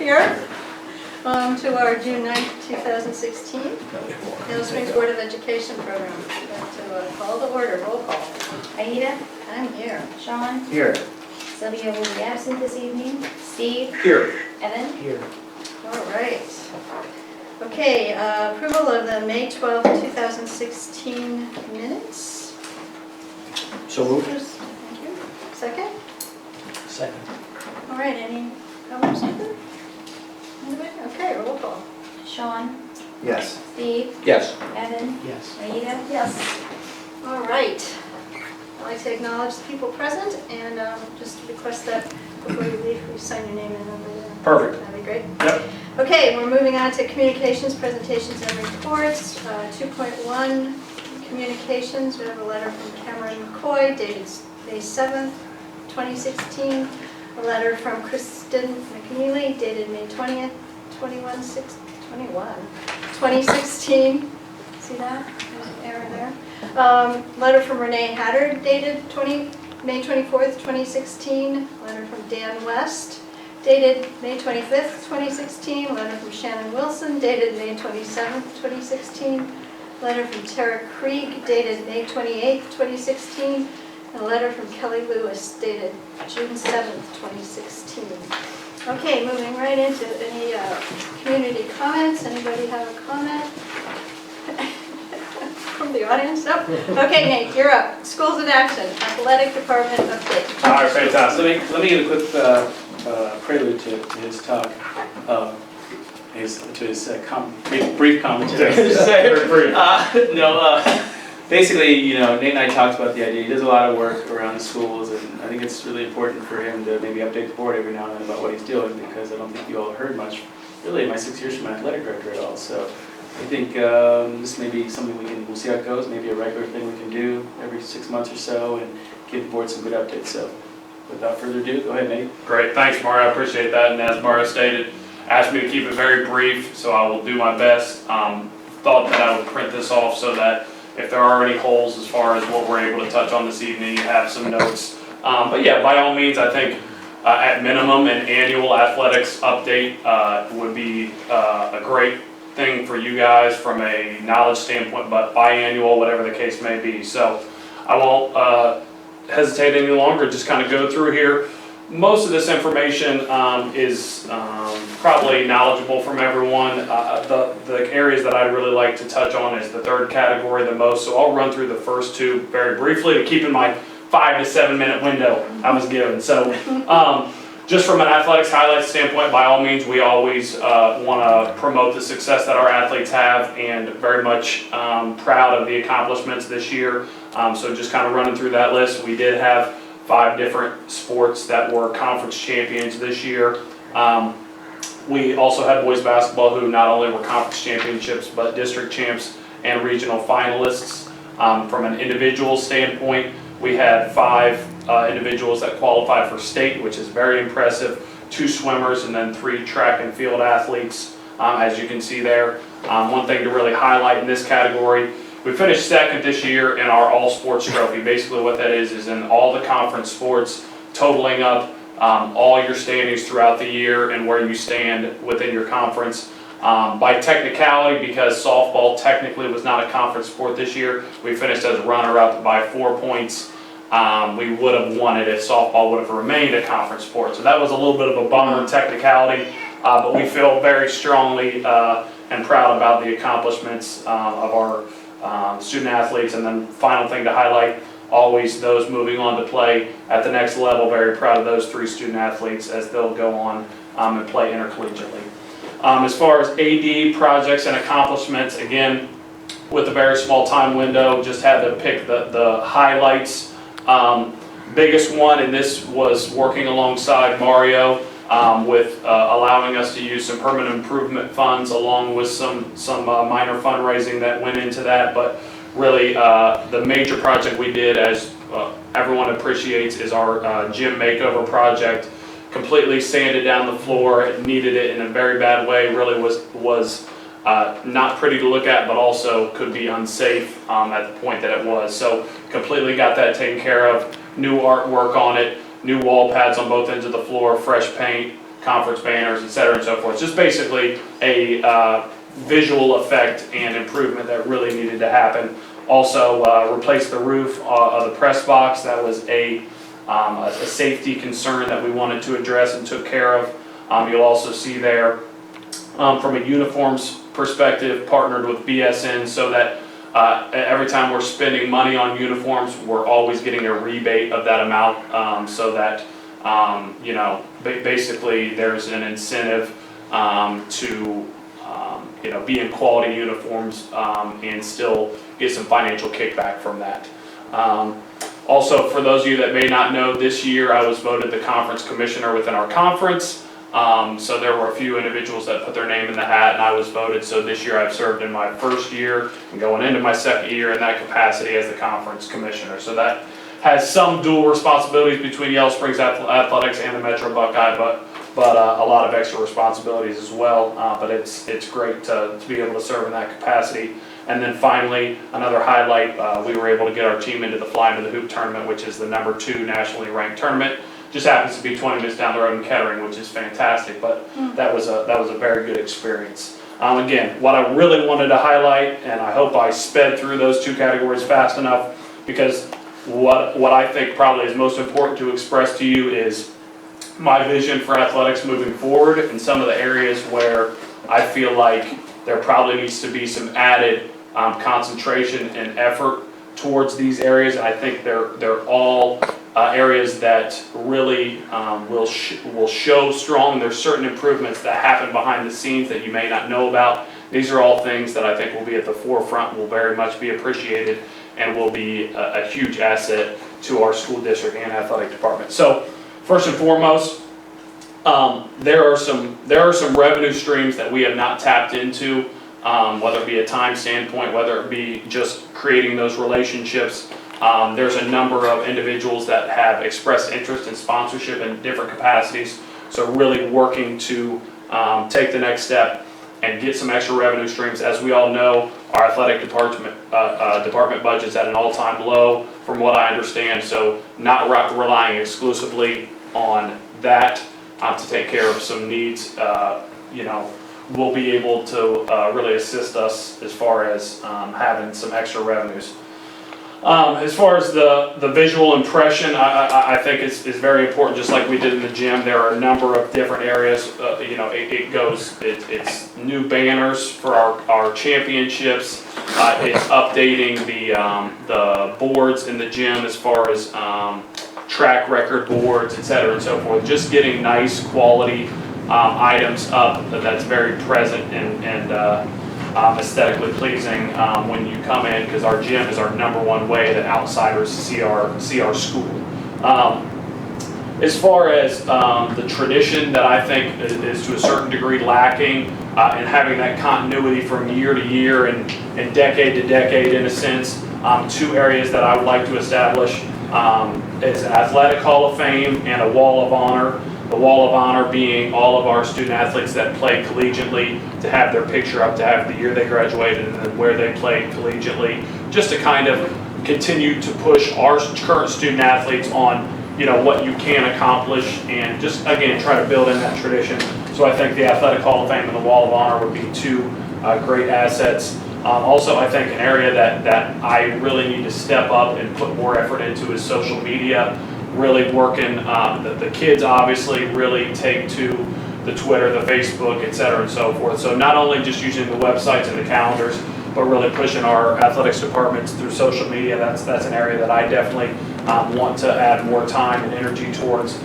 here to our June 9th, 2016 Hill Springs Board of Education program. I'd like to call to order. Roll call. Aida, I'm here. Sean, Here. Sylvia will be absent this evening. Steve, Here. Evan, Here. All right. Okay, approval of the May 12th, 2016 minutes. So moved. Thank you. Second? Second. All right, any comments either? Anybody? Okay, roll call. Sean, Yes. Steve, Yes. Evan, Yes. Aida. Yes. All right. I'd like to acknowledge the people present and just request that before you leave, you sign your name in over there. Perfect. That'd be great. Yep. Okay, we're moving on to communications, presentations, and reports. 2.1, communications. We have a letter from Cameron McCoy dated May 7th, 2016. A letter from Kristen McNeely dated May 20th, 2016. See that? There's an error there. Letter from Renee Hatter dated May 24th, 2016. Letter from Dan West dated May 25th, 2016. Letter from Shannon Wilson dated May 27th, 2016. Letter from Tara Krieg dated May 28th, 2016. And a letter from Kelly Lewis dated June 7th, 2016. Okay, moving right into any community comments. Anybody have a comment? From the audience? No? Okay, Nate, you're up. Schools in Action, Athletic Department update. All right, fantastic. Let me give a quick prelude to his talk, brief commentary. Basically, Nate and I talked about the idea. He does a lot of work around the schools, and I think it's really important for him to maybe update the board every now and then about what he's doing, because I don't think you all heard much, really, in my 6 years from my athletic director at all. So I think this may be something we'll see how it goes, maybe a regular thing we can do every 6 months or so, and give the board some good updates. So without further ado, go ahead, Nate. Great, thanks, Mario. I appreciate that. And as Mario stated, asked me to keep it very brief, so I will do my best. Thought that I would print this off so that if there are any holes as far as what we're able to touch on this evening, you have some notes. But yeah, by all means, I think at minimum an annual athletics update would be a great thing for you guys from a knowledge standpoint, but biannual, whatever the case may be. So I won't hesitate any longer, just kind of go through here. Most of this information is probably knowledgeable from everyone. The areas that I'd really like to touch on is the third category the most, so I'll run through the first two very briefly to keep in my 5 to 7 minute window I was given. So just from an athletics highlights standpoint, by all means, we always want to promote the success that our athletes have, and very much proud of the accomplishments this year. So just kind of running through that list, we did have 5 different sports that were conference champions this year. We also had boys basketball who not only were conference championships, but district champs and regional finalists. From an individual standpoint, we had 5 individuals that qualified for state, which is very impressive, 2 swimmers, and then 3 track and field athletes, as you can see there. One thing to really highlight in this category, we finished second this year in our all sports trophy. Basically what that is in all the conference sports, totaling up all your standings throughout the year and where you stand within your conference. By technicality, because softball technically was not a conference sport this year, we finished as runner-up by 4 points. We would have won it if softball would have remained a conference sport. So that was a little bit of a bummer technicality, but we feel very strongly and proud about the accomplishments of our student athletes. And then final thing to highlight, always those moving on to play at the next level. Very proud of those 3 student athletes as they'll go on and play intercollegiately. As far as AD projects and accomplishments, again, with a very small time window, just had to pick the highlights. Biggest one, and this was working alongside Mario with allowing us to use some permanent improvement funds along with some minor fundraising that went into that. But really the major project we did, as everyone appreciates, is our gym makeover project. Completely sanded down the floor. It needed it in a very bad way. Really was not pretty to look at, but also could be unsafe at the point that it was. So completely got that taken care of. New artwork on it, new wall pads on both ends of the floor, fresh paint, conference banners, et cetera, and so forth. Just basically a visual effect and improvement that really needed to happen. Also, replaced the roof of the press box. That was a safety concern that we wanted to address and took care of. You'll also see there, from a uniforms perspective, partnered with BSN so that every time we're spending money on uniforms, we're always getting a rebate of that amount, so that basically there's an incentive to be in quality uniforms and still get some financial kickback from that. Also, for those of you that may not know, this year I was voted the conference commissioner within our conference. So there were a few individuals that put their name in the hat and I was voted. So this year I've served in my first year and going into my second year in that capacity as the conference commissioner. So that has some dual responsibilities between Yellow Springs Athletics and the Metro Buckeye, but a lot of extra responsibilities as well. But it's great to be able to serve in that capacity. And then finally, another highlight, we were able to get our team into the Fly Into the Hoop tournament, which is the #2 nationally ranked tournament. Just happens to be 20 minutes down the road in Kettering, which is fantastic, but that was a very good experience. Again, what I really wanted to highlight, and I hope I sped through those two categories fast enough, because what I think probably is most important to express to you is my vision for athletics moving forward and some of the areas where I feel like there probably needs to be some added concentration and effort towards these areas, and I think they're all areas that really will show strong. There's certain improvements that happen behind the scenes that you may not know about. These are all things that I think will be at the forefront, will very much be appreciated, and will be a huge asset to our school district and athletic department. So first and foremost, there are some revenue streams that we have not tapped into, whether it be a time standpoint, whether it be just creating those relationships. There's a number of individuals that have expressed interest in sponsorship in different capacities. So really working to take the next step and get some extra revenue streams. As we all know, our athletic department budget's at an all-time low from what I understand. So not relying exclusively on that to take care of some needs, will be able to really assist us as far as having some extra revenues. As far as the visual impression, I think it's very important, just like we did in the gym. There are a number of different areas. It's new banners for our championships. It's updating the boards in the gym as far as track record boards, et cetera, and so forth. Just getting nice quality items up that's very present and aesthetically pleasing when you come in, because our gym is our #1 way that outsiders see our school. As far as the tradition that I think is to a certain degree lacking, and having that continuity from year to year and decade to decade in a sense, two areas that I would like to establish is an athletic hall of fame and a wall of honor. The wall of honor being all of our student athletes that play collegiately, to have their picture up, to have the year they graduated and then where they played collegiately, just to kind of continue to push our current student athletes on what you can accomplish, and just again try to build in that tradition. So I think the Athletic Hall of Fame and the Wall of Honor would be two great assets. Also, I think an area that I really need to step up and put more effort into is social media. Really working, the kids obviously really take to the Twitter, the Facebook, et cetera, and so forth. So not only just using the websites and the calendars, but really pushing our athletics departments through social media. That's an area that I definitely want to add more time and energy towards.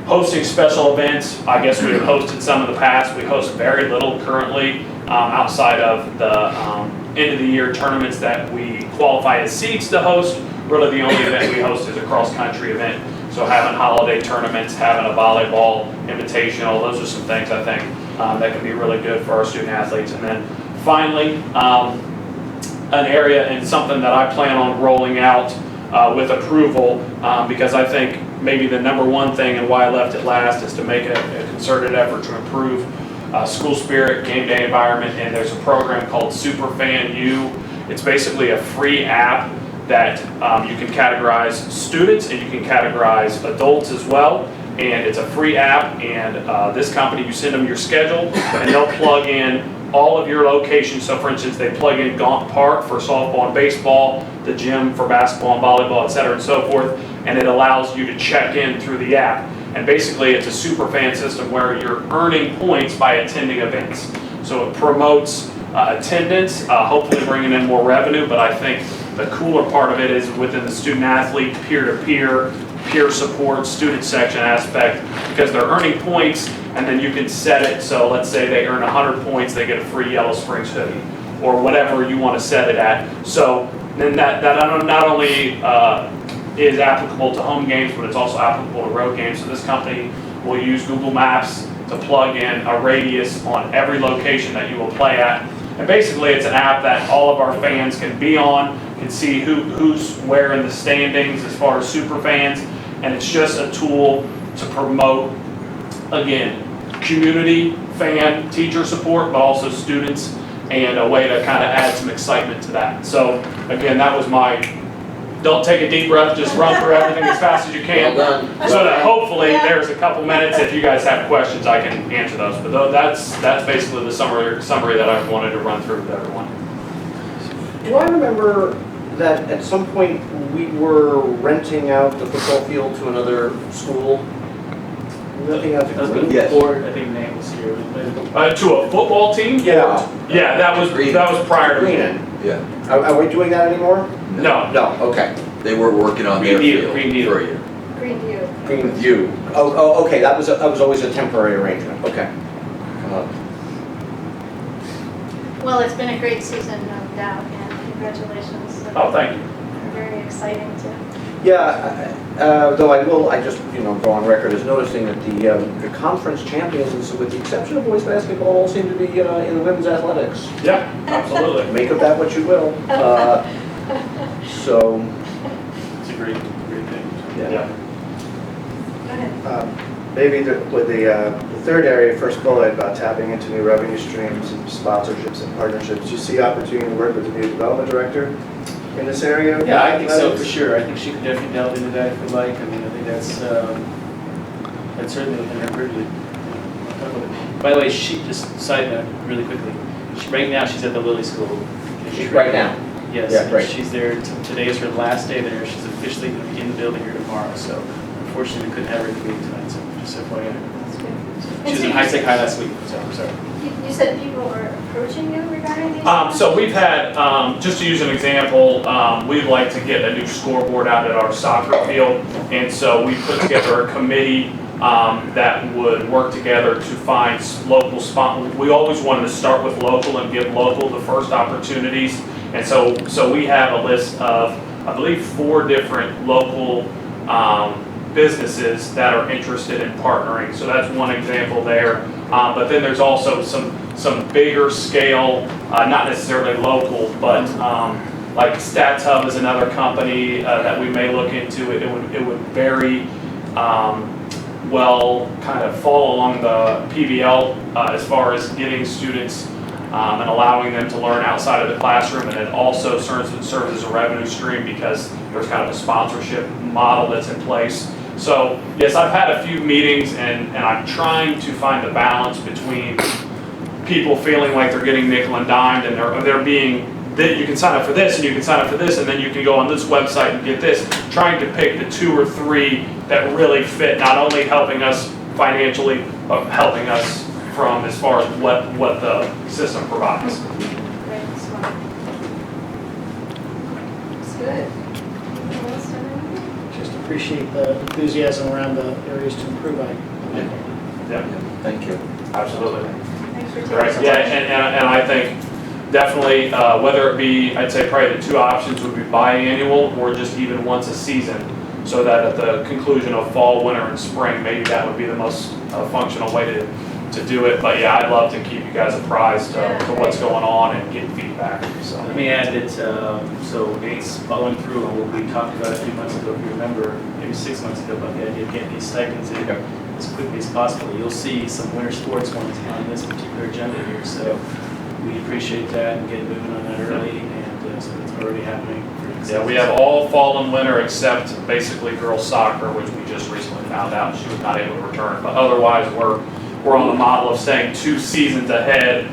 Hosting special events, I guess we have hosted some in the past. We host very little currently outside of the end of the year tournaments that we qualify as seeds to host. Really the only event we host is a cross-country event. So having holiday tournaments, having a volleyball invitational, those are some things I think that can be really good for our student athletes. And then finally, an area and something that I plan on rolling out with approval, because I think maybe the #1 thing and why I left it last is to make a concerted effort to improve school spirit, game day environment, and there's a program called Superfan U. It's basically a free app that you can categorize students and you can categorize adults as well, and it's a free app, and this company, you send them your schedule, and they'll plug in all of your locations. So for instance, they plug in Gaunt Park for softball and baseball, the gym for basketball and volleyball, et cetera, and so forth, and it allows you to check in through the app. And basically, it's a super fan system where you're earning points by attending events. So it promotes attendance, hopefully bringing in more revenue, but I think the cooler part of it is within the student athlete, peer-to-peer, peer support, student section aspect, because they're earning points, and then you can set it, so let's say they earn 100 points, they get a free Yellow Springs hoodie, or whatever you want to set it at. So then that not only is applicable to home games, but it's also applicable to road games. So this company will use Google Maps to plug in a radius on every location that you will play at. And basically it's an app that all of our fans can be on, can see who's where in the standings as far as super fans, and it's just a tool to promote, again, community, fan, teacher support, but also students, and a way to kind of add some excitement to that. So again, that was my, don't take a deep breath, just run through everything as fast as you can. Well done. So that hopefully there's a couple minutes, if you guys have questions, I can answer those. But that's basically the summary that I wanted to run through with everyone. Do I remember that at some point we were renting out the football field to another school? Renting out That was to Yes. before, I think Nate was here. To a football team? Yeah. Yeah, that was prior to me. Greenon. Yeah. Are we doing that anymore? No. No, okay. They were working on their Greenview, field Greenview. for a year. Greenview. Green View. Oh, okay, that was always a temporary arrangement, okay. Well, it's been a great season, no doubt, and congratulations. Oh, thank you. Very exciting to. Yeah, though I just, go on record as noticing that the conference champions, with the exception of boys basketball, all seem to be in the women's athletics. Yeah, absolutely. Make of that what you will. So, It's a great thing. yeah. Go ahead. Maybe with the third area, first bullet about tapping into new revenue streams and sponsorships and partnerships, do you see opportunity to work with the new development director in this area? Yeah, I think so, for sure. I think she could definitely delve into that if we'd like. I mean, I think that's certainly within her purview. By the way, just side note, really quickly, right now she's at the Lilly School. Right now? Yes, Yeah, and right. she's there, today is her last day there. She's officially going to be in the building here tomorrow, so unfortunately we couldn't have her at the meeting tonight, so just FYI. That's good. She was in High Tech High last week, so I'm sorry. You said people were approaching you regarding these? So we've had, just to use an example, we'd like to get a new scoreboard out at our soccer field. And so we put together a committee that would work together to find local sponsors. We always wanted to start with local and give local the first opportunities. And so we have a list of, I believe, 4 different local businesses that are interested in partnering. So that's one example there. But then there's also some bigger scale, not necessarily local, but like Stats Hub is another company that we may look into. It would very well kind of fall along the PBL as far as getting students and allowing them to learn outside of the classroom, and it also serves as a revenue stream because there's kind of a sponsorship model that's in place. So yes, I've had a few meetings and I'm trying to find the balance between people feeling like they're getting nickel and dimed and they're being, that you can sign up for this and you can sign up for this and then you can go on this website and get this, trying to pick the 2 or 3 that really fit, not only helping us financially, but helping us from as far as what the system provides. Great, smart. It's good. Anything else, Evan? Just appreciate the enthusiasm around the areas to improve. Yeah, Thank you. absolutely. Thanks for taking Right, some yeah, time. and I think definitely, whether it be, I'd say probably the 2 options would be biannual or just even once a season, so that at the conclusion of fall, winter, and spring, maybe that would be the most functional way to do it. But yeah, I'd love to keep you guys apprised to what's going on and get feedback, so. Let me add that, so Nate's following through on what we talked about a few months ago, if you remember, maybe 6 months ago, about the idea of getting these stipends in as quickly as possible. You'll see some winter sports ones on this particular agenda here, so we appreciate that and getting moving on that early, and so that's already happening. Yeah, we have all fall and winter except basically girls soccer, which we just recently found out she was not able to return. But otherwise, we're on the model of staying 2 seasons ahead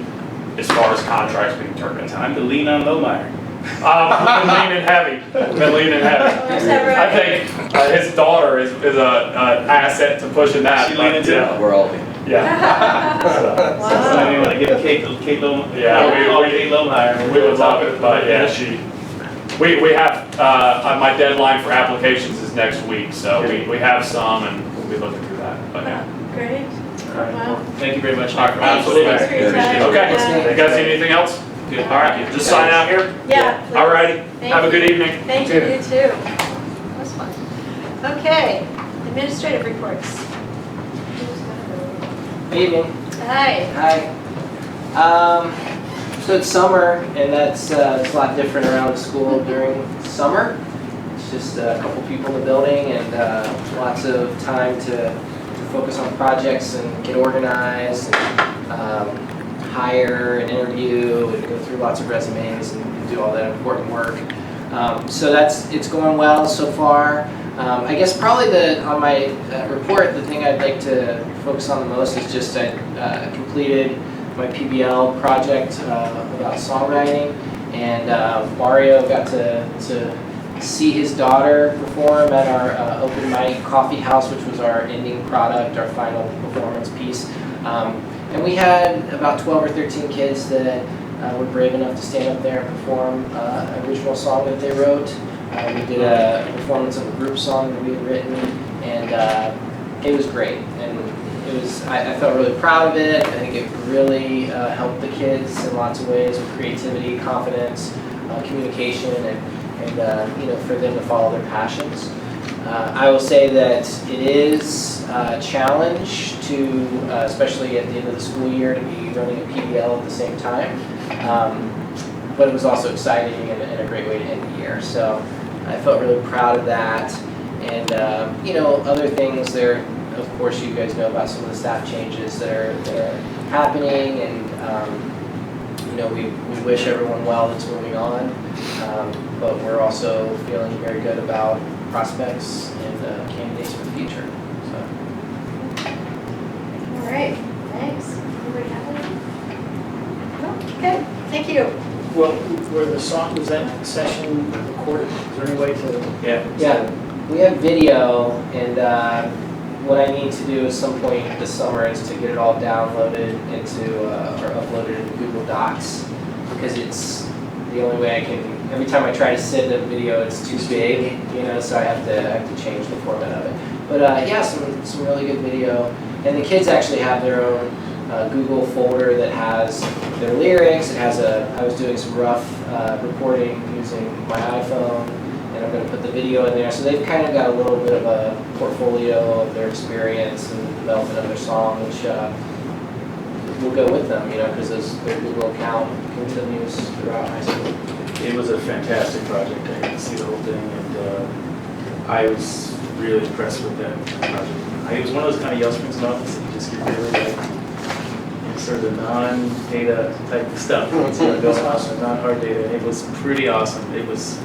as far as contracts being turned in. Time to lean on Lohmeyer. Been leaning heavy. Been leaning heavy. Is that I right? think his daughter is an asset to pushing that. She leaning too? We're all leaning. Yeah. So Wow. maybe want to give Kate Lohmeyer. Yeah, Kate Lohmeyer. we would love it, but yeah, we have, my deadline for applications is next week, so we have some and we'll be looking through that, but yeah. Great. All right, Wow. well, thank you very much. All right, Thanks. absolutely. Thanks for your time. Okay, Yeah. you guys need anything else? Good. All right, just sign out here? Yeah. please. All righty, Thank have a you. good evening. Thank you, you too. That was fun. Okay, administrative reports. Good evening. Hi. Hi. So it's summer, and that's it's a lot different around the school during summer. It's just a couple people in the building and lots of time to focus on projects and get organized and hire and interview and go through lots of resumes and do all that important work. So it's going well so far. I guess probably on my report, the thing I'd like to focus on the most is just I completed my PBL project about songwriting, and Mario got to see his daughter perform at our open mic coffee house, which was our ending product, our final performance piece. And we had about 12 or 13 kids that were brave enough to stand up there and perform an original song that they wrote. We did a performance of a group song that we had written, and it was great. And I felt really proud of it. I think it really helped the kids in lots of ways with creativity, confidence, communication, and for them to follow their passions. I will say that it is a challenge to, especially at the end of the school year, to be running a PBL at the same time. But it was also exciting and a great way to end the year. So I felt really proud of that. And other things there, of course, you guys know about some of the staff changes that are happening, and we wish everyone well that's moving on. But we're also feeling very good about prospects and candidates for the future. So. All right, thanks. Anybody have anything? No? Okay, thank you. Well, was that session recorded? Is there any way to? Yeah, we have video, and what I need to do at some point this summer is to get it all downloaded or uploaded into Google Docs, because it's the only way I can. Every time I try to send a video, it's too big, so I have to change the format of it. But some really good video, and the kids actually have their own Google folder that has their lyrics. It has I was doing some rough recording using my iPhone, and I'm going to put the video in there. So they've kind of got a little bit of a portfolio of their experience and the development of their song, which will go with them, because their Google account continues throughout high school. It was a fantastic project. I got to see the whole thing, and I was really impressed with that project. It was one of those kind of Yellow Springs moments that you just get really sort of the non-data type of stuff. It's going on, non-hard data. And it was pretty awesome. It was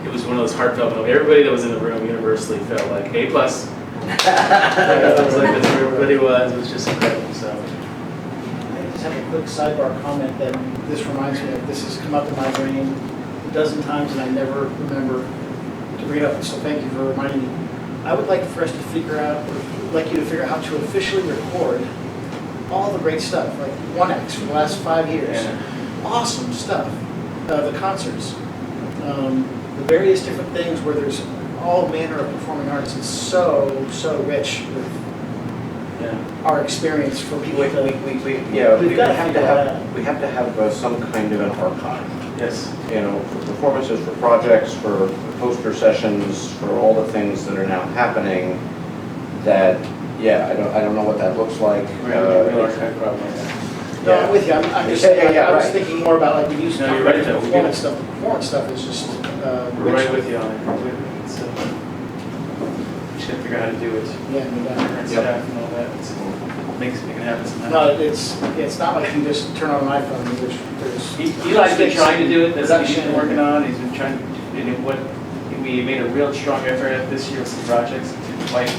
one of those heartfelt moments. Everybody that was in the room universally felt like A+. It was like that's where everybody was. It was just incredible. So. I just have a quick sidebar comment that this reminds me of. This has come up in my brain a dozen times, and I never remember to bring it up. So thank you for reminding me. I would like for us to figure out how to officially record all the great stuff, like 1X for the last 5 years. Yeah. Awesome stuff. The concerts, the various different things where there's all manner of performing arts. It's so rich with our experience for people. We We've got to have that. We have to have some kind of an archive. Yes. For performances, for projects, for poster sessions, for all the things that are now happening. That I don't know what that looks like. Real archive problem like that. No, I'm with you. I'm just I was thinking more about like we used to No, talk you're about right, the though. performance stuff. The performance stuff is just We're right with you on it completely. So we should figure out how to do it. Yeah, no doubt. Current staff and all that. make it happen somehow. No, it's not like you just turn on an iPhone, there's. Eli's been trying to do it, that's what he's been working on, he's been trying, we made a real strong effort at this year with some projects, it didn't quite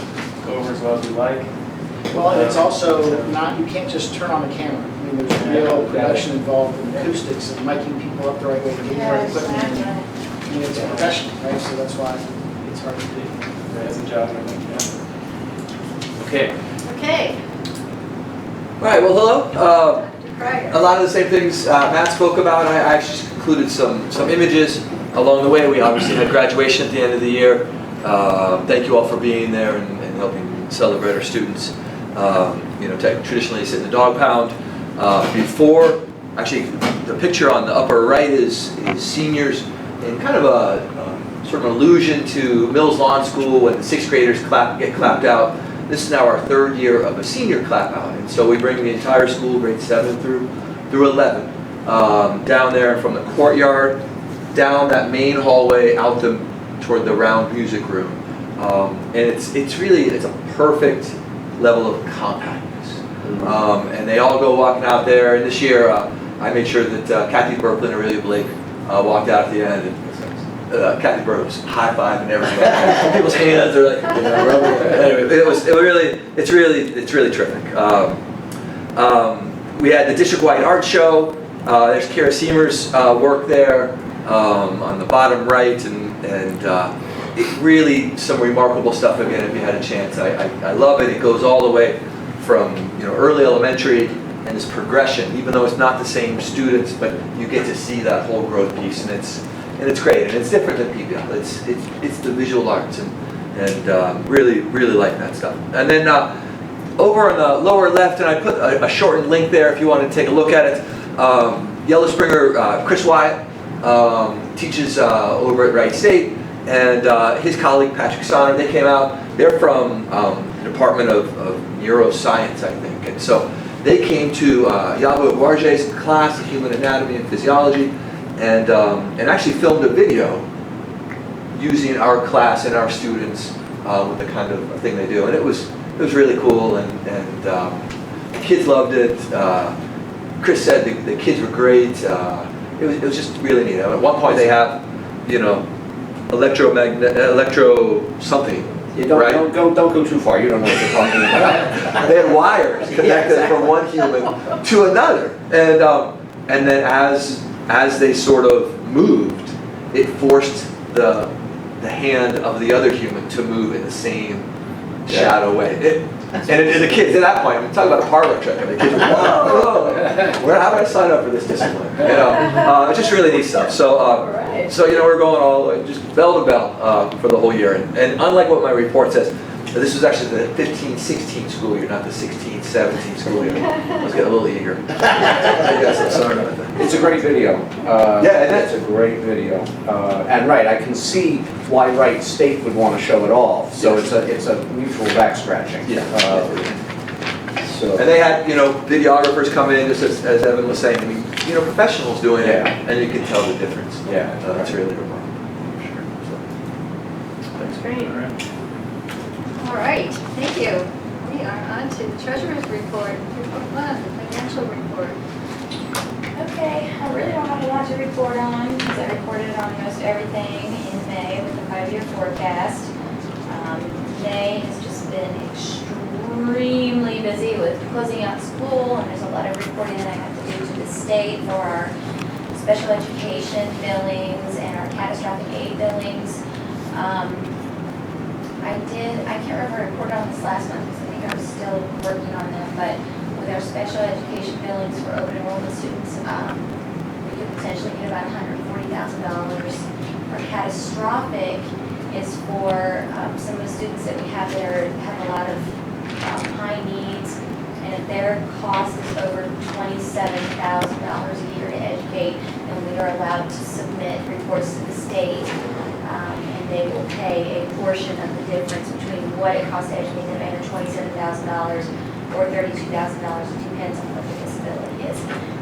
go over as well as we like. Well, and it's also not, you can't just turn on the camera. I mean, there's real production involved in acoustics and miking people up the right way, getting the right equipment. I mean, it's a profession, right? So that's why it's hard to do. As a job, I think, yeah. Okay. Okay. All right, well, hello. Dr. Pryor. A lot of the same things Matt spoke about. I actually just included some images along the way. We obviously had graduation at the end of the year. Thank you all for being there and helping celebrate our students. Traditionally sit in the dog pound. Before, actually, the picture on the upper right is seniors in kind of a sort of an allusion to Mills Lawn School when the sixth graders get clapped out. This is now our third year of a senior clap out, and so we bring the entire school, grades 7 through 11, down there from the courtyard, down that main hallway out toward the round music room, and it's a perfect level of compactness, and they all go walking out there. And this year, I made sure that Kathy Berklin and Aurelia Blake walked out at the end. And, Kathy Burrows high-fiving everybody. People's hands are like, anyway, it's really terrific. We had the district-wide art show. There's Kara Seamer's work there on the bottom right, and it really some remarkable stuff again. If you had a chance, I love it. It goes all the way from early elementary and this progression, even though it's not the same students, but you get to see that whole growth piece, and it's great, and it's different than PBL. It's the visual arts, and really like that stuff. And then over on the lower left, and I put a shortened link there if you want to take a look at it. Yellow Springer, Chris Wyatt teaches over at Wright State, and his colleague Patrick Sonner, they came out. They're from the Department of Neuroscience, I think, and so they came to Yavo Guarje's class, Human Anatomy and Physiology, and actually filmed a video using our class and our students with the kind of thing they do, and it was really cool, and the kids loved it. Chris said the kids were great. It was just really neat. At one point they have electro something. You don't go too far. You don't know what you're talking about. They had wires connected from one human to another, and then as they sort of moved, it forced the hand of the other human to move in the same shadow way. And the kids at that point, I'm talking about a parlor trick. I mean, the kids were, whoa, how do I sign up for this discipline? It's just really neat stuff. So we're going all the way, just bell to bell for the whole year. And unlike what my report says, this was actually the 15-16 school year, not the 16-17 school year. I was getting a little eager. I guess I'm sorry about that. It's a great video. It's a great video. And right, I can see why Wright State would want to show it all. So it's a mutual back scratching. Yeah. So. And they had videographers come in, just as Evan was saying. I mean, professionals doing it, and you can tell the difference. Yeah. It's really remarkable. Sure. Thanks. Great. All right. All right, thank you. We are on to the treasurer's report, 3.1, the financial report. Okay, I really don't have a lot to report on because I reported on most everything in May with the 5-year forecast. May has just been extremely busy with closing out school, and there's a lot of reporting that I have to do to the state for our special education billings and our catastrophic aid billings. I can't remember I reported on this last month because I think I was still working on them, but with our special education billings for open enrollment students, we could potentially get about $140,000. For catastrophic is for some of the students that we have that have a lot of high needs, and if their cost is over $27,000 a year to educate, then we are allowed to submit reports to the state. And they will pay a portion of the difference between what it costs to educate them under $27,000 or $32,000. It depends on what the disability is.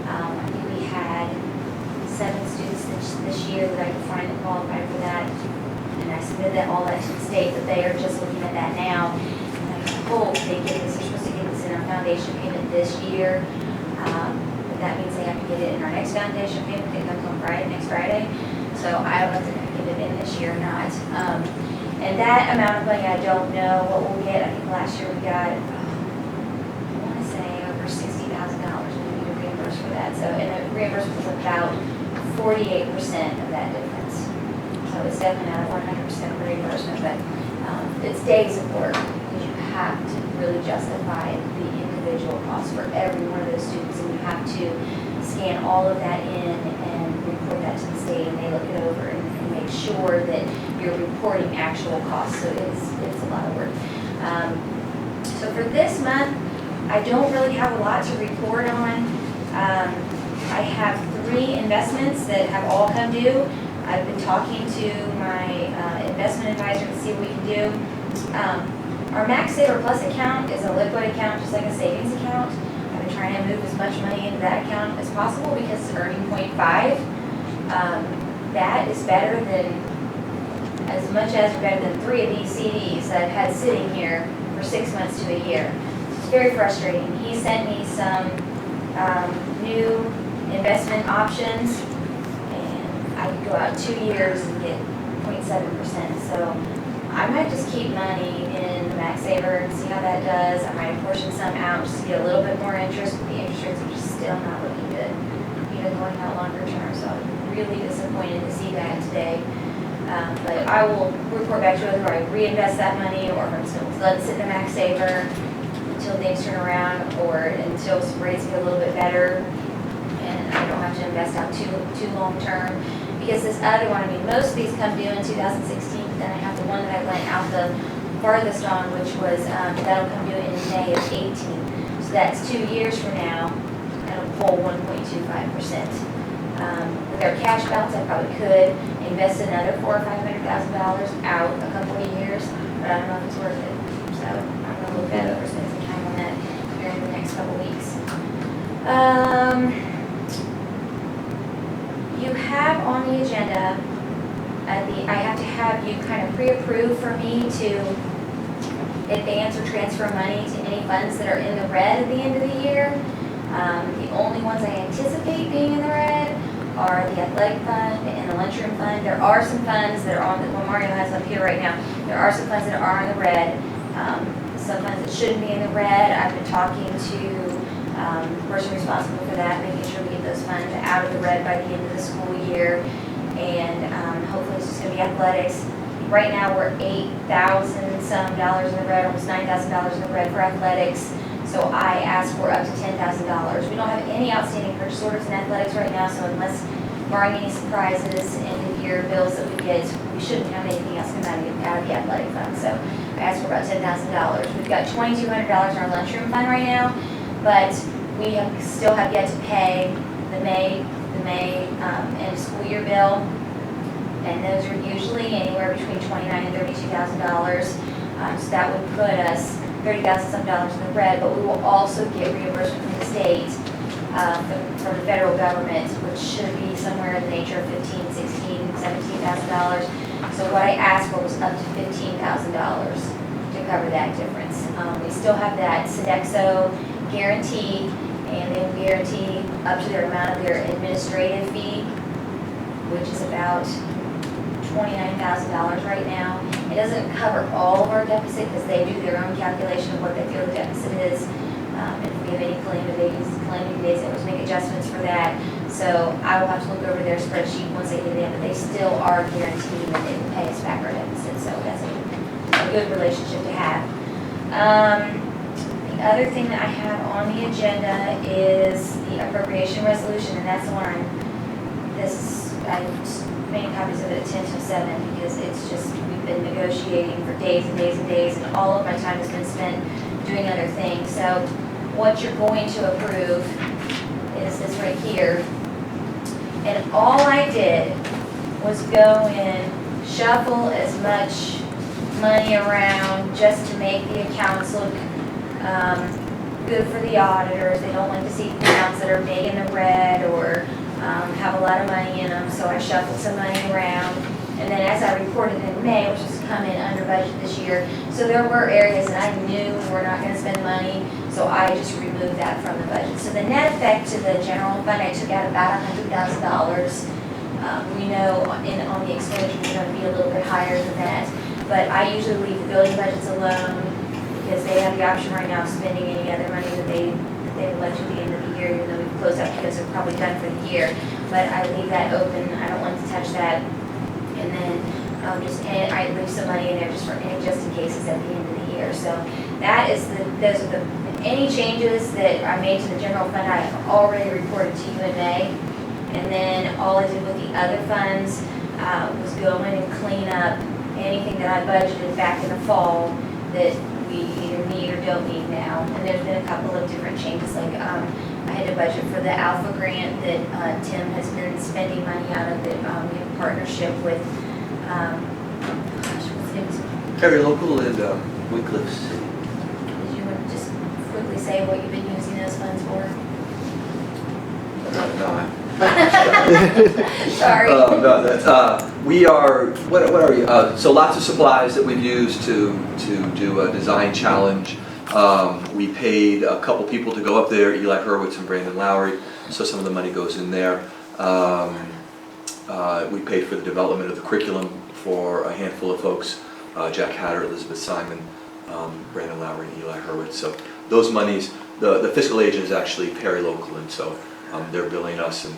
I think we had 7 students this year that I could find that qualified for that, and I submitted all that to the state, but they are just looking at that now. And I hope they get this. They're supposed to get this in our foundation payment this year. That means they have to get it in our next foundation payment, that comes on Friday, next Friday. So I don't know if they're gonna get it in this year or not. And that amount of money, I don't know what we'll get. I think last year we got, I wanna say over $60,000 we need to reimburse for that. So, and the reimbursement was about 48% of that difference. So it's definitely not a 100% reimbursement, but it's days of work. Because you have to really justify the individual cost for every one of those students, and you have to scan all of that in and report that to the state, and they look it over and make sure that you're reporting actual costs. So it's a lot of work. So for this month, I don't really have a lot to report on. I have 3 investments that have all come due. I've been talking to my investment advisor to see what we can do. Our Max Saver Plus account is a liquid account, just like a savings account. I've been trying to move as much money into that account as possible because it's earning 0.5. That is better than, as much as or better than 3 of these CDs that I've had sitting here for 6 months to a year. It's very frustrating. He sent me some new investment options, and I could go out 2 years and get 0.7%. So I might just keep money in the Max Saver and see how that does. I might portion some out just to get a little bit more interest, but the interest rates are just still not looking good, even going out longer term. So I'm really disappointed to see that today. But I will report back to whether I reinvest that money or if I'm just going to let it sit in the Max Saver until things turn around or until rates get a little bit better and I don't have to invest out too long term. Because this other one, I mean, most of these come due in 2016, but then I have the one that I went out the farthest on, which was, that'll come due in May of 18. So that's 2 years from now, and it'll pull 1.25%. With our cash balance, I probably could invest another $400,000 or $500,000 out a couple of years, but I don't know if it's worth it. So I'm gonna look that over, spend some time on that during the next couple of weeks. You have on the agenda, I have to have you kind of pre-approve for me to advance or transfer money to any funds that are in the red at the end of the year. The only ones I anticipate being in the red are the athletic fund and the lunchroom fund. There are some funds that are on, what Mario has up here right now, there are some funds that are in the red. Some funds that shouldn't be in the red. I've been talking to the person responsible for that, making sure we get those funds out of the red by the end of the school year. And hopefully it's just gonna be athletics. Right now, we're $8,000 some in the red, almost $9,000 in the red for athletics. So I asked for up to $10,000. We don't have any outstanding purchase orders in athletics right now, so unless, barring any surprises, end of year bills that we get, we shouldn't have anything else come out of the athletic fund. So I asked for about $10,000. We've got $2,200 in our lunchroom fund right now, but we still have yet to pay the May end of school year bill. And those are usually anywhere between $29,000 and $32,000. So that would put us $30,000 some in the red, but we will also get reimbursement from the state, from the federal government, which should be somewhere in the nature of $15,000, $16,000, $17,000. So what I asked for was up to $15,000 to cover that difference. We still have that Sodexo guarantee, and they will guarantee up to their amount of their administrative fee, which is about $29,000 right now. It doesn't cover all of our deficit because they do their own calculation of what they feel the deficit is. And if we have any calamity days, they always make adjustments for that. So I will have to look over their spreadsheet once they get it in, but they still are guaranteeing that they will pay us back our deficit. So that's a good relationship to have. The other thing that I have on the agenda is the appropriation resolution, and that's the one I made copies of it at 10 till 7 because it's just, we've been negotiating for days and days and days, and all of my time has been spent doing other things. So what you're going to approve is this right here. And all I did was go in, shuffle as much money around just to make the accounts look good for the auditors. They don't like to see accounts that are big in the red or have a lot of money in them, so I shuffled some money around. And then as I reported in May, which has come in under budget this year, so there were areas that I knew we were not going to spend money, So I just removed that from the budget. So the net effect to the general fund, I took out about $100,000. We know on the expenditures, we're gonna be a little bit higher than that. But I usually leave the building budgets alone because they have the option right now of spending any other money that they elect at the end of the year, even though we've closed out because they're probably done for the year. But I leave that open. I don't want to touch that. And then and I leave some money in there just in cases at the end of the year. So that is those are any changes that I made to the general fund, I have already reported to you in May. And then all I did with the other funds was go in and clean up anything that I budgeted back in the fall that we either need or don't need now. And there's been a couple of different changes, like I had to budget for the Alpha grant that Tim has been spending money out of, that we have a partnership with, what's the name? Very local and Wycliffe City. Did you want to just quickly say what you've been using those funds for? No, Sorry. no, that's, we are, what are we, so lots of supplies that we've used to do a design challenge. We paid a couple people to go up there, Eli Hurwitz and Brandon Lowry, so some of the money goes in there. We paid for the development of the curriculum for a handful of folks, Jack Hatter, Elizabeth Simon, Brandon Lowry, and Eli Hurwitz. So those monies, the fiscal agent is actually Perry Local, and so they're billing us and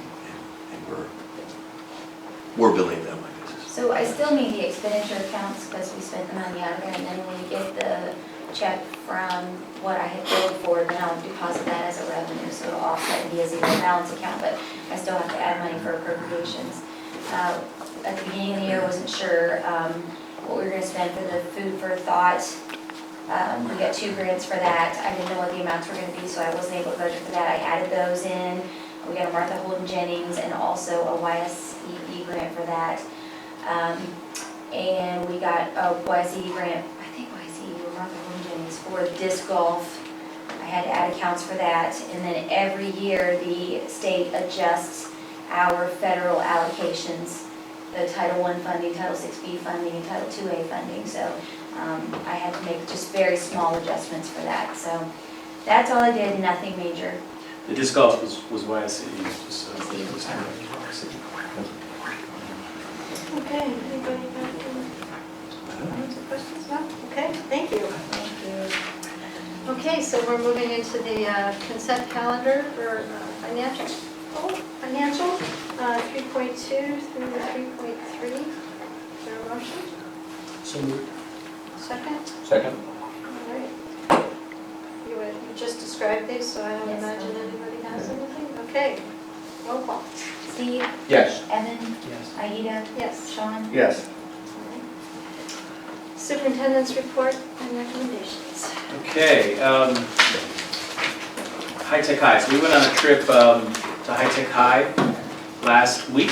we're billing them, I guess. So I still need the expenditure accounts because we spent the money out of there, and then when we get the check from what I had billed for, then I'll deposit that as a revenue, so it'll offset and be a zero balance account, but I still have to add money for appropriations. At the beginning of the year, I wasn't sure what we were gonna spend for the Food for Thought. We got 2 grants for that. I didn't know what the amounts were gonna be, so I wasn't able to budget for that. I added those in. We got a Martha Holden Jennings and also a YSEP grant for that. And we got a YSE grant, I think YSE or Martha Holden Jennings, for disc golf. I had to add accounts for that. And then every year, the state adjusts our federal allocations, the Title I funding, Title VI-B funding, and Title II-A funding. So I had to make just very small adjustments for that. So that's all I did, nothing major. The disc golf was YSE, just so Okay, anybody have any questions? No? Okay, thank you. Okay, so we're moving into the consent calendar for financial, 3.2 through 3.3. Is there a motion? So moved. Second? Second. All right. You just described these, so I don't Yes. imagine anybody has anything. Okay, roll call. Steve, Yes. Evan, Yes. Aida, Yes. Sean. Yes. Superintendent's report and recommendations. Okay, High Tech High. So we went on a trip to High Tech High last week,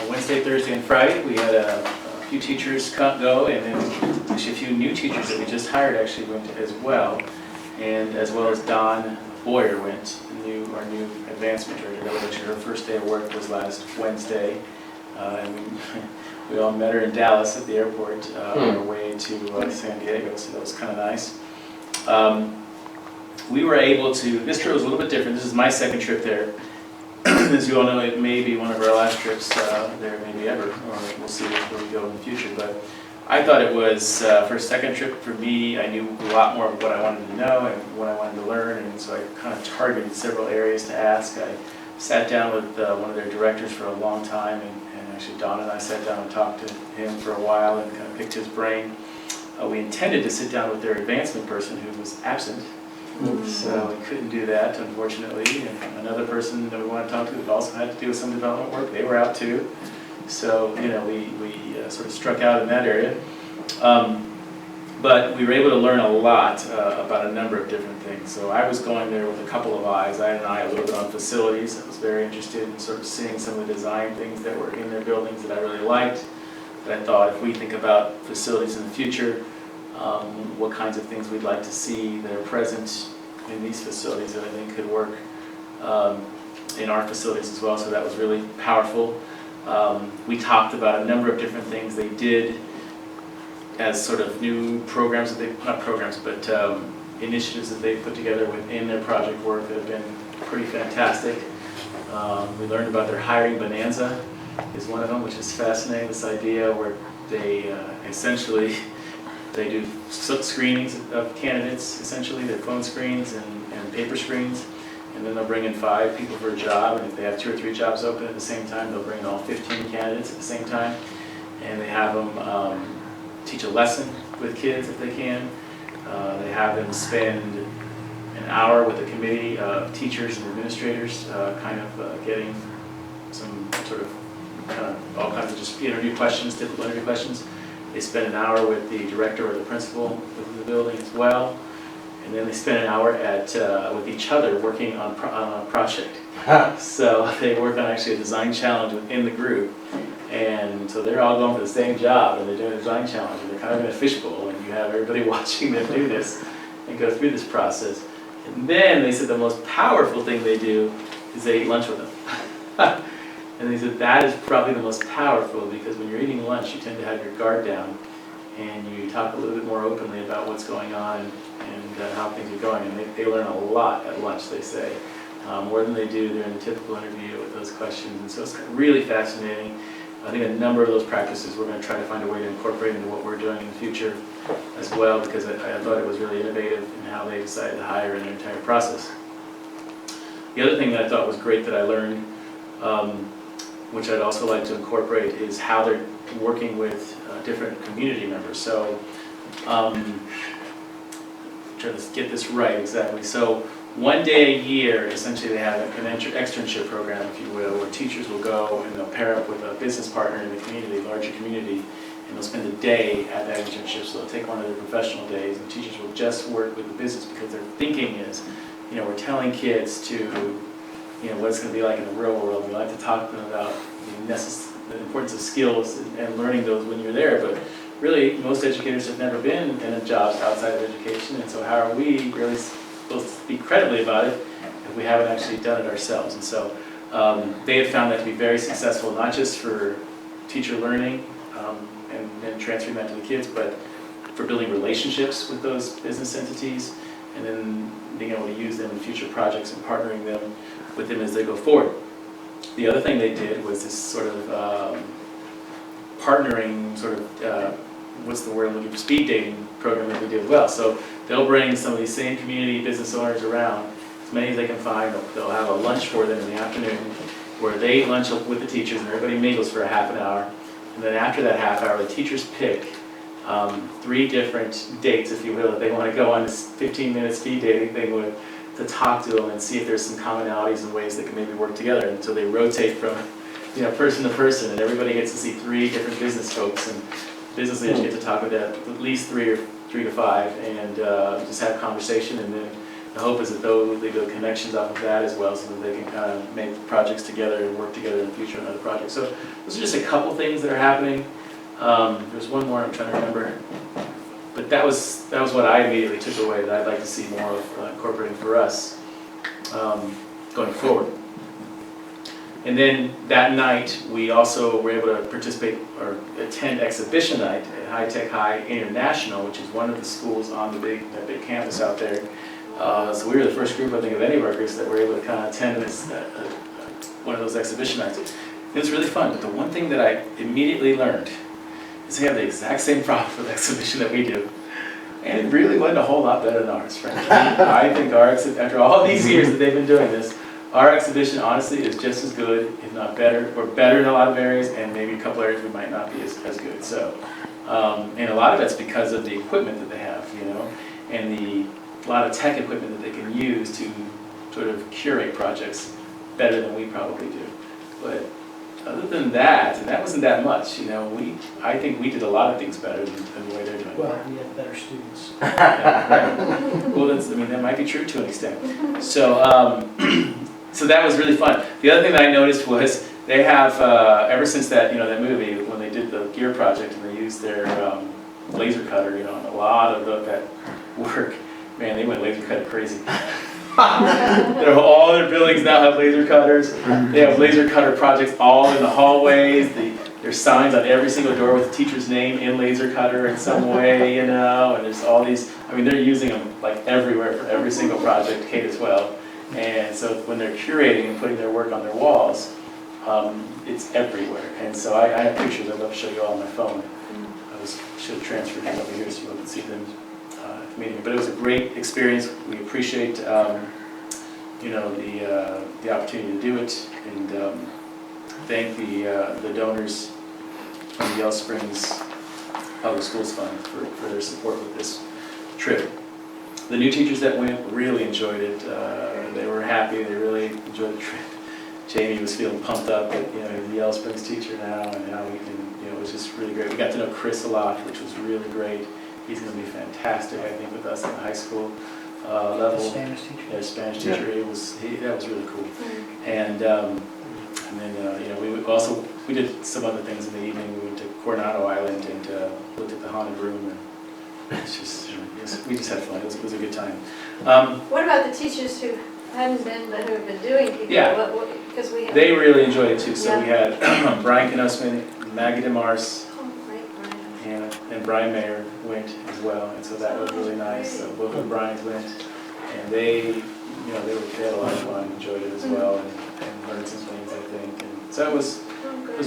Wednesday, Thursday, and Friday. We had a few teachers go, and then actually a few new teachers that we just hired actually went as well. And as well as Dawn Boyer went, our new advancement director. Her first day of work was last Wednesday. And we all met her in Dallas at the airport on our way to San Diego, so that was kind of nice. We were able to, this trip was a little bit different. This is my second trip there. As you all know, it may be one of our last trips there, maybe ever, or we'll see where we go in the future. But I thought it was, for a second trip for me, I knew a lot more of what I wanted to know and what I wanted to learn, and so I kind of targeted several areas to ask. I sat down with one of their directors for a long time, and actually Don and I sat down and talked to him for a while and kind of picked his brain. We intended to sit down with their advancement person who was absent, so we couldn't do that, unfortunately. And another person that we wanted to talk to who also had to do with some development work, they were out too. So, you know, we sort of struck out in that area. But we were able to learn a lot about a number of different things. So I was going there with a couple of eyes. I had an eye a little bit on facilities. I was very interested in sort of seeing some of the design things that were in their buildings that I really liked. But I thought if we think about facilities in the future, what kinds of things we'd like to see that are present in these facilities that I think could work in our facilities as well. So that was really powerful. We talked about a number of different things they did as sort of new programs, not programs, but initiatives that they've put together within their project work that have been pretty fantastic. We learned about their hiring bonanza is one of them, which is fascinating. This idea where they essentially they do screenings of candidates, essentially their phone screens and paper screens, and then they'll bring in 5 people for a job, and if they have 2 or 3 jobs open at the same time, they'll bring in all 15 candidates at the same time, and they have them teach a lesson with kids if they can. They have them spend an hour with a committee of teachers and administrators, getting some sort of all kinds of just interview questions, typical interview questions. They spend an hour with the director or the principal within the building as well. And then they spend an hour with each other working on a project. So they work on actually a design challenge within the group. And so they're all going for the same job, and they're doing a design challenge, and they're kind of in a fishbowl, and you have everybody watching them do this and go through this process. And then they said the most powerful thing they do is they eat lunch with them. And they said that is probably the most powerful, because when you're eating lunch, you tend to have your guard down, and you talk a little bit more openly about what's going on and how things are going. And they learn a lot at lunch, they say, more than they do during the typical interview with those questions. And so it's really fascinating. I think a number of those practices we're going to try to find a way to incorporate into what we're doing in the future as well, because I thought it was really innovative in how they decided to hire in their entire process. The other thing that I thought was great that I learned, which I'd also like to incorporate, is how they're working with different community members. So, try to get this right exactly. So, one day a year, essentially they have an externship program, if you will, where teachers will go and they'll pair up with a business partner in the community, larger community, and they'll spend a day at that internship. So they'll take one of their professional days, and teachers will just work with the business, because their thinking is, we're telling kids to, what it's going to be like in the real world. We like to talk to them about the importance of skills and learning those when you're there, but really most educators have never been in a job outside of education, and so how are we really supposed to speak credibly about it if we haven't actually done it ourselves? And so they have found that to be very successful, not just for teacher learning and transferring that to the kids, but for building relationships with those business entities, and then being able to use them in future projects and partnering them with them as they go forward. The other thing they did was this sort of partnering, what's the word I'm looking for, speed dating program that we do as well. So they'll bring some of these same community business owners around, as many as they can find. They'll have a lunch for them in the afternoon where they lunch with the teachers and everybody mingles for a half an hour. And then after that half hour, the teachers pick 3 different dates, if you will, that they want to go on this 15-minute speed dating thing with, to talk to them and see if there's some commonalities and ways they can maybe work together. And so they rotate from person to person, and everybody gets to see 3 different business folks, and business leaders get to talk with at least 3 to 5 and just have conversation. And then the hope is that they build connections off of that as well, so that they can kind of make projects together and work together in the future on other projects. So those are just a couple things that are happening. There's one more I'm trying to remember, but that was what I immediately took away that I'd like to see more of incorporating for us going forward. And then that night, we also were able to participate or attend exhibition night at High Tech High International, which is one of the schools on that big campus out there. So we were the first group, I think, of any of our groups that were able to kind of attend this, one of those exhibition nights. It was really fun, but the one thing that I immediately learned is they have the exact same problem with exhibition that we do. And it really wasn't a whole lot better than ours, frankly. I think after all these years that they've been doing this, our exhibition, honestly, is just as good, if not better, or better in a lot of areas, and maybe a couple areas we might not be as good. So, and a lot of it's because of the equipment that they have, and a lot of tech equipment that they can use to sort of curate projects better than we probably do. But other than that, and that wasn't that much, I think we did a lot of things better than the way they're doing it. Well, we have better students. Yeah, right. Well, that might be true to an extent. So, so that was really fun. The other thing that I noticed was they have, ever since that movie, when they did the gear project and they used their laser cutter, and a lot of that work, man, they went laser cutter crazy. All their buildings now have laser cutters. They have laser cutter projects all in the hallways. The there's signs on every single door with the teacher's name in laser cutter in some way, you know, and there's all these, I mean, they're using them like everywhere for every single project, K to 12. And so when they're curating and putting their work on their walls, it's everywhere. And so I have pictures I'd love to show you all on my phone. Should have transferred them over here so you can see them at the meeting. But it was a great experience. We appreciate, you know, the opportunity to do it, and thank the donors from the Yellow Springs Public Schools Fund for their support with this trip. The new teachers that went really enjoyed it. They were happy. They really enjoyed the trip. Jamie was feeling pumped up that, you know, he's a Yellow Springs teacher now, and now we can, you know, it was just really great. We got to know Chris a lot, which was really great. He's going to be fantastic, I think, with us at the high school level. Spanish teacher. Yeah, Spanish teacher. That was really cool. And then, you know, we did some other things in the evening. We went to Coronado Island and looked at the haunted room, and it's just, we just had fun. It was a good time. What about the teachers who hadn't been, but who have been doing PBL? Yeah. Because we have. They really enjoyed it too. So we had Brian Knosman, Maggie DeMars, Oh, great, Brian. and Brian Mayer went as well, and so that was really nice. So both of Brian's went, and they, you know, they had a lot of fun, enjoyed it as well, and learned some things, I think. And so it was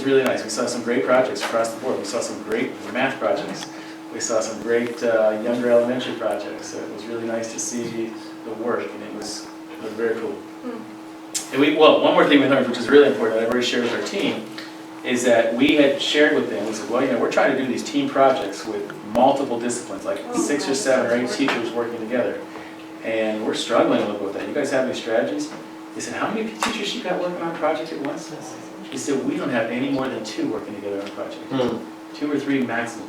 really nice. We saw some great projects across the board. We saw some great math projects. We saw some great younger elementary projects. So it was really nice to see the work, and it was very cool. And one more thing we learned, which is really important, that I've already shared with our team, is that we had shared with them, we said, well, you know, we're trying to do these team projects with multiple disciplines, like 6 or 7 or 8 teachers working together. And we're struggling a little bit with that. You guys have any strategies? They said, how many teachers you got working on a project at once? He said, we don't have any more than 2 working together on a project. 2 or 3 maximum.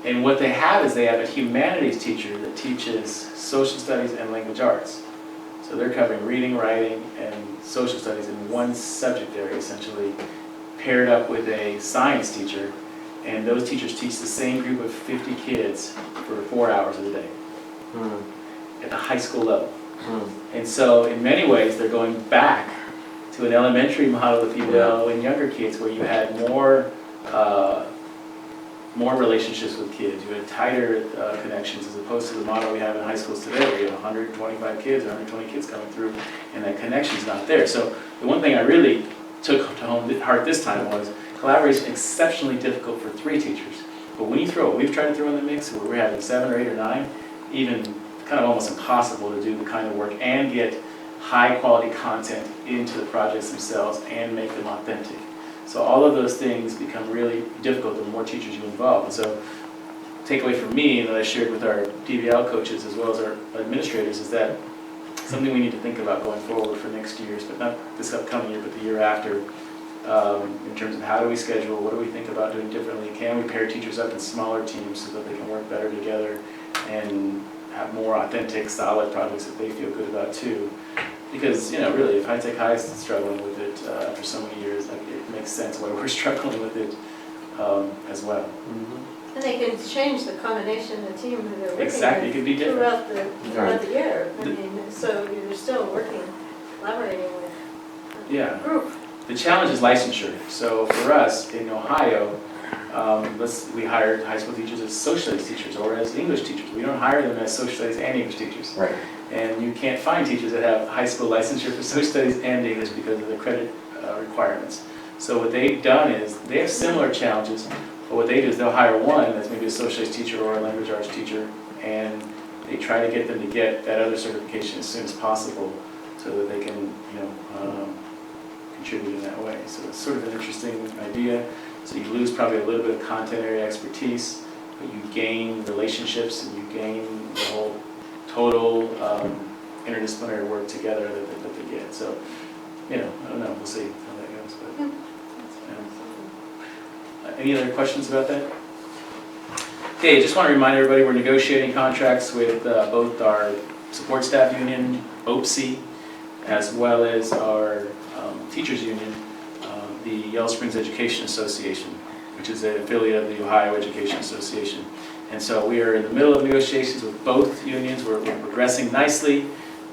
And what they have is they have a humanities teacher that teaches social studies and language arts. So they're covering reading, writing, and social studies in one subject area, essentially, paired up with a science teacher. And those teachers teach the same group of 50 kids for 4 hours of the day at the high school level. And so in many ways, they're going back to an elementary model, if you will, in younger kids, where you had more relationships with kids. You had tighter connections, as opposed to the model we have in high schools today, where you have 125 kids or 120 kids coming through, and that connection's not there. So the one thing I really took to heart this time was collaboration is exceptionally difficult for 3 teachers. But when you throw what we've tried to throw in the mix, where we're having 7 or 8 or 9, even kind of almost impossible to do the kind of work and get high quality content into the projects themselves and make them authentic. So all of those things become really difficult the more teachers you involve. And so takeaway from me, and that I shared with our DVL coaches as well as our administrators, is that something we need to think about going forward for next year's, but not this upcoming year, but the year after, in terms of how do we schedule, what do we think about doing differently, can we pair teachers up in smaller teams so that they can work better together and have more authentic, solid projects that they feel good about too. Because, you know, really, if High Tech High is struggling with it after so many years, like, it makes sense why we're struggling with it as well. And they can change the combination of the team who they're working Exactly, it could be with different. throughout the year. I mean, so you're still working, collaborating with Yeah. a group. The challenge is licensure. So for us in Ohio, we hired high school teachers as social studies teachers or as English teachers. We don't hire them as social studies and English teachers. Right. And you can't find teachers that have high school licensure for social studies and English because of the credit requirements. So what they've done is, they have similar challenges, but what they do is they'll hire one that's maybe a social studies teacher or a language arts teacher, and they try to get them to get that other certification as soon as possible so that they can, you know, contribute in that way. So it's sort of an interesting idea. So you lose probably a little bit of content area expertise, but you gain relationships and you gain the whole total interdisciplinary work together that they get. So, you know, I don't know, we'll see how that goes. But, any other questions about that? Okay, just want to remind everybody we're negotiating contracts with both our support staff union, OPSE, as well as our teachers union, the Yellow Springs Education Association, which is an affiliate of the Ohio Education Association. And so we are in the middle of negotiations with both unions. We're progressing nicely.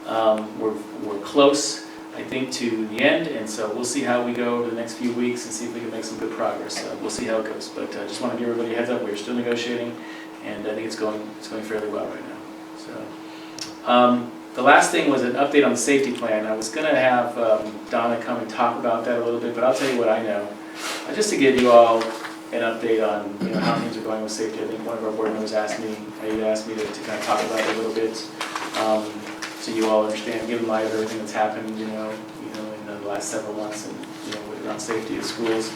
We're close. I think, to the end, and so we'll see how we go over the next few weeks and see if we can make some good progress. We'll see how it goes, but I just want to give everybody a heads up, we're still negotiating, and I think it's going fairly well right now. So, the last thing was an update on the safety plan. I was going to have Donna come and talk about that a little bit, but I'll tell you what I know. Just to give you all an update on how things are going with safety. I think one of our board members asked me to kind of talk about it a little bit, so you all understand, given light of everything that's happened, in the last several months, and around safety at schools.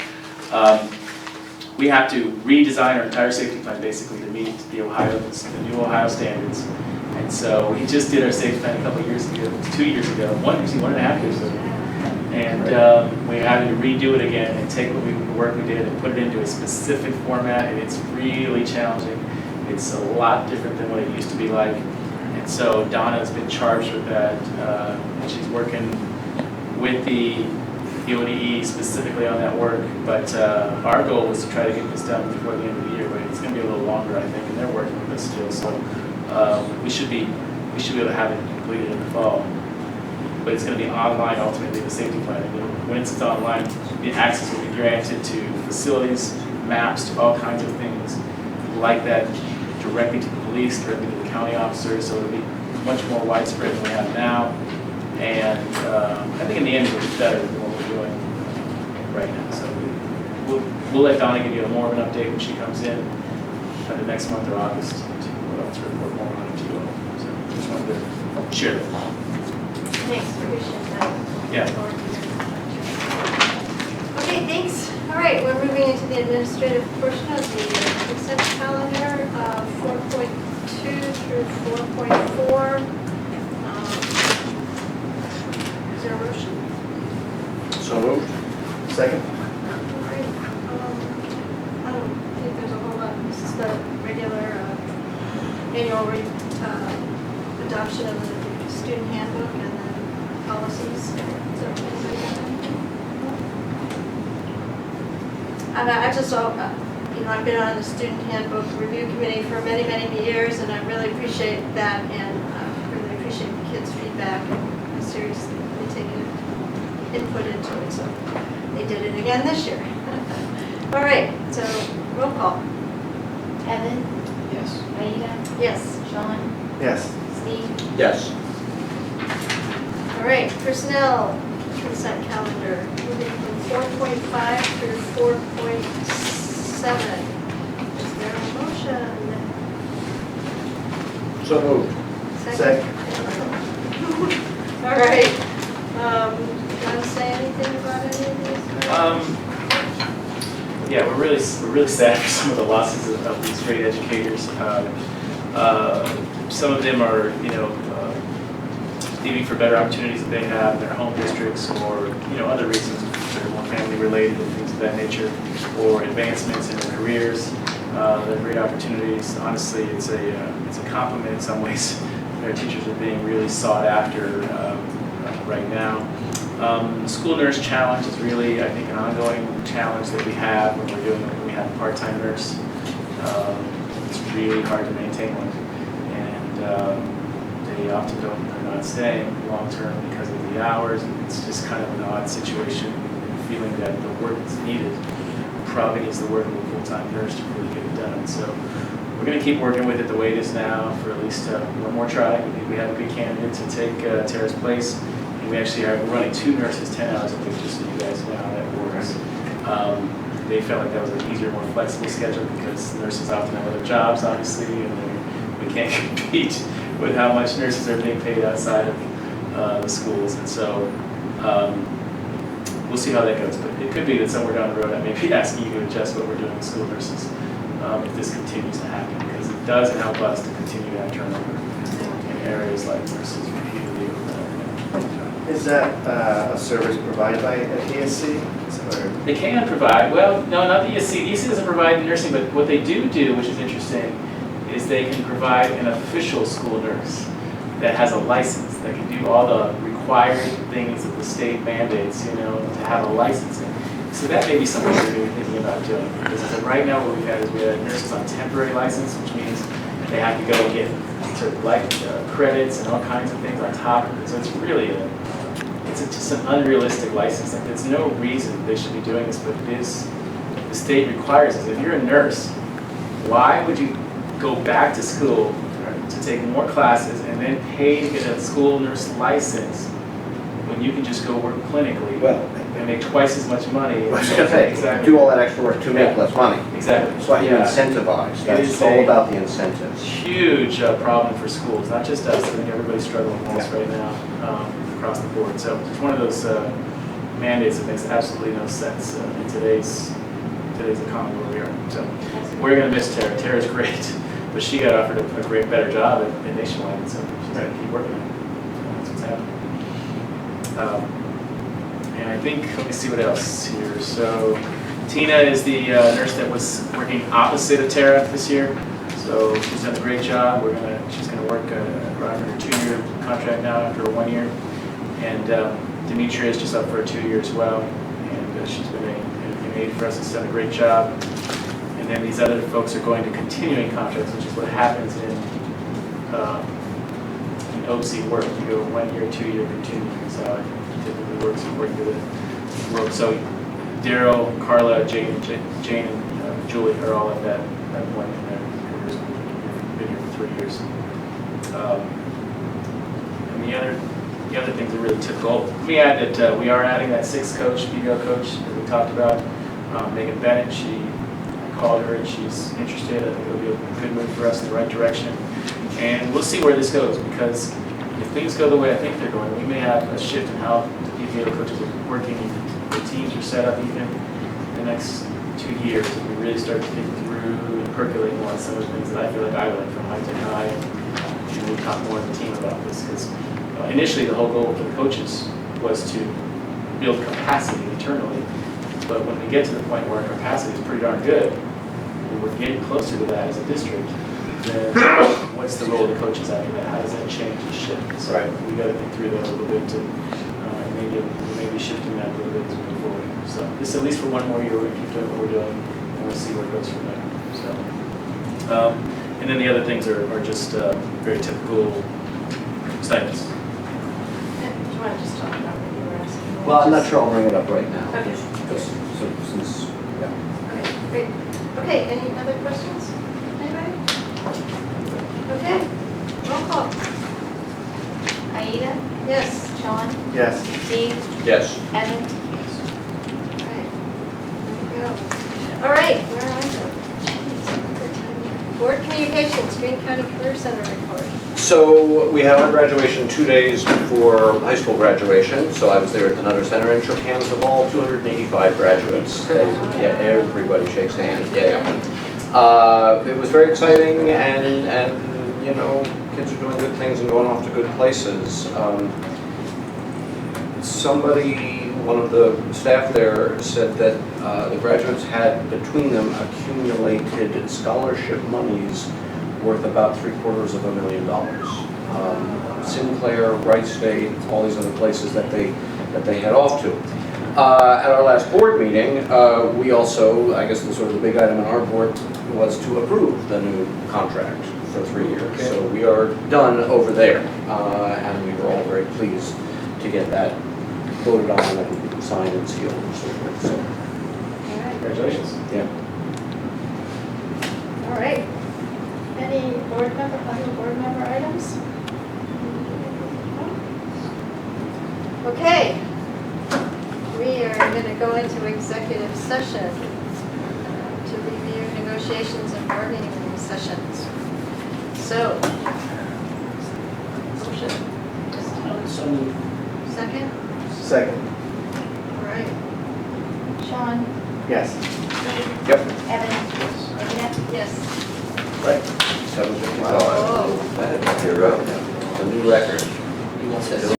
We have to redesign our entire safety plan basically to meet the new Ohio standards. And so we just did our safety plan a couple of years ago, 2 years ago, 1.5 years ago. And we had to redo it again and take the work we did and put it into a specific format, and it's really challenging. It's a lot different than what it used to be like. And so Donna has been charged with that, and she's working with the ODE specifically on that work. But our goal was to try to get this done before the end of the year, but it's going to be a little longer, I think, and they're working with us still. So we should be able to have it completed in the fall. But it's going to be online ultimately, the safety plan. And once it's online, the access will be granted to facilities, maps, to all kinds of things like that, directly to the police, directly to the county officers. So it'll be much more widespread than we have now. And I think in the end it'll be better than what we're doing right now. So we'll let Donna give you more of an update when she comes in the next month or August to report more on it to you all. So just wanted to share that. Thanks, appreciate that. Yeah. Okay, thanks. All right, we're moving into the administrative portion of the consent calendar, 4.2 through 4.4. Is there a motion? So moved. Second? All right, I don't think there's a whole lot. This is the regular annual adoption of the student handbook and then policies. So, and I just, I've been on the student handbook review committee for many, many years, and I really appreciate that, and really appreciate the kids' feedback, and seriously, they take input into it, so they did it again this year. All right, so roll call. Evan, Yes. Aida, Yes. Sean, Yes. Steve, Yes. All right, personnel consent calendar, moving from 4.5 through 4.7. Is there a motion? So moved. Second. All right. You want to say anything about any of these? Yeah, we're really sad for some of the losses of these great educators. Some of them are, leaving for better opportunities that they have in their home districts, or other reasons that are more family related and things of that nature, or advancements in their careers. They're great opportunities. Honestly, it's a compliment in some ways. Their teachers are being really sought after right now. The school nurse challenge is really, I think, an ongoing challenge that we have when we have a part-time nurse. It's really hard to maintain one, and they often are not staying long-term because of the hours, and it's just kind of an odd situation, feeling that the work that's needed probably needs the work of a full-time nurse to really get it done. So we're going to keep working with it the way it is now for at least one more try. We think we have a good candidate to take Tara's place. We actually are running 2 nurses 10 hours a week, just so you guys know how that works. They felt like that was an easier, more flexible schedule because nurses often have other jobs, obviously, and we can't compete with how much nurses are being paid outside of the schools. And so we'll see how that goes. But it could be that somewhere down the road I may be asking you to adjust what we're doing with school nurses if this continues to happen, because it does help us to continue that turnover in areas like nurses repeatedly over and over. Is that a service provided by ESC? They can provide, well, no, not the ESC. The ESC doesn't provide nursing, but what they do, which is interesting, is they can provide an official school nurse that has a license, that can do all the required things that the state mandates, to have a licensing. So that may be something we're really thinking about doing. Because right now what we've had is we have nurses on temporary license, which means they have to go and get sort of credits and all kinds of things on top of it. So it's really it's just an unrealistic license. Like, there's no reason they should be doing this, but it is, the state requires this. If you're a nurse, why would you go back to school to take more classes and then pay to get a school nurse license when you can just go work clinically Well, and make twice as much money? I was gonna say, Exactly. do all that extra work to make less money. Exactly. That's why you Yeah. incentivize, It that's is all a- about the incentives. Huge problem for schools, not just us. I think everybody's struggling with this right now across the board. So it's one of those mandates that makes absolutely no sense in today's economy where we are. So we're going to miss Tara. Tara's great, but she got offered a great, better job at Nationwide, so she's going to keep working on it. That's what's happening. And I think, let me see what else here. So Tina is the nurse that was working opposite of Tara this year. So she's done a great job. She's gonna work around her 2-year contract now after a 1 year. And Demetria is just up for a 2-year as well. And she's been an aide for us. Has done a great job. And then these other folks are going to continuing contracts, which is what happens in OC work. You go 1 year, 2 year, continuing. So it typically works according to the road. So Daryl, Carla, Jane, and Julie are all at that point in their careers. Been here for 3 years. And the other things that really took hold. Let me add that we are adding that 6th coach, PBL coach that we talked about, Megan Bennett. I called her and she's interested. I think it'll be a good move for us in the right direction. And we'll see where this goes, because if things go the way I think they're going, we may have a shift in how the PBL coaches are working. The teams are set up even the next 2 years, and we really start to think through and percolate more on some of the things that I feel like I learned from High Tech High, and we talk more as a team about this, because initially the whole goal for the coaches was to build capacity internally, but when we get to the point where our capacity is pretty darn good, and we're getting closer to that as a district, then what's the role of the coaches after that? How does that change and shift? So we got to think through that a little bit, and maybe shifting that a little bit as we move forward. So this, at least for 1 more year, we're going to keep doing what we're doing, and we'll see where it goes from there. So, and then the other things are just very typical stipends. Do you want to just talk about what you were asking? Well, I'm not sure I'll bring it up right now. Okay. Since, yeah. Okay, great. Okay, any other questions? Anybody? Okay, roll call. Aida, Yes. Sean, Yes. Steve, Yes. Evan. Okay, there we go. All right, where are we? Board Communications, Green County Career Center report. So we had our graduation 2 days before high school graduation, so I was there at the Nutter Center and shook hands with all 285 graduates. Yeah, everybody shakes hands, yeah. It was very exciting, and you know, kids are doing good things and going off to good places. One of the staff there said that the graduates had between them accumulated scholarship monies worth about $750,000. Sinclair, Wright State, all these other places that they head off to. At our last board meeting, we also, I guess the sort of the big item on our board was to approve the new contract for 3 years. Okay. So we are done over there, and we were all very pleased to get that voted on and signed and sealed and so forth. So, All right. Congratulations. yeah. All right. Any other board member items? Okay. We are going to go into executive session to review negotiations and bargaining sessions. So, motion, So moved. second? Second. All right. Sean, Yes. Yep. Evan, Aida. Yes. Right. 7:55. Oh. You're The new record. You want this?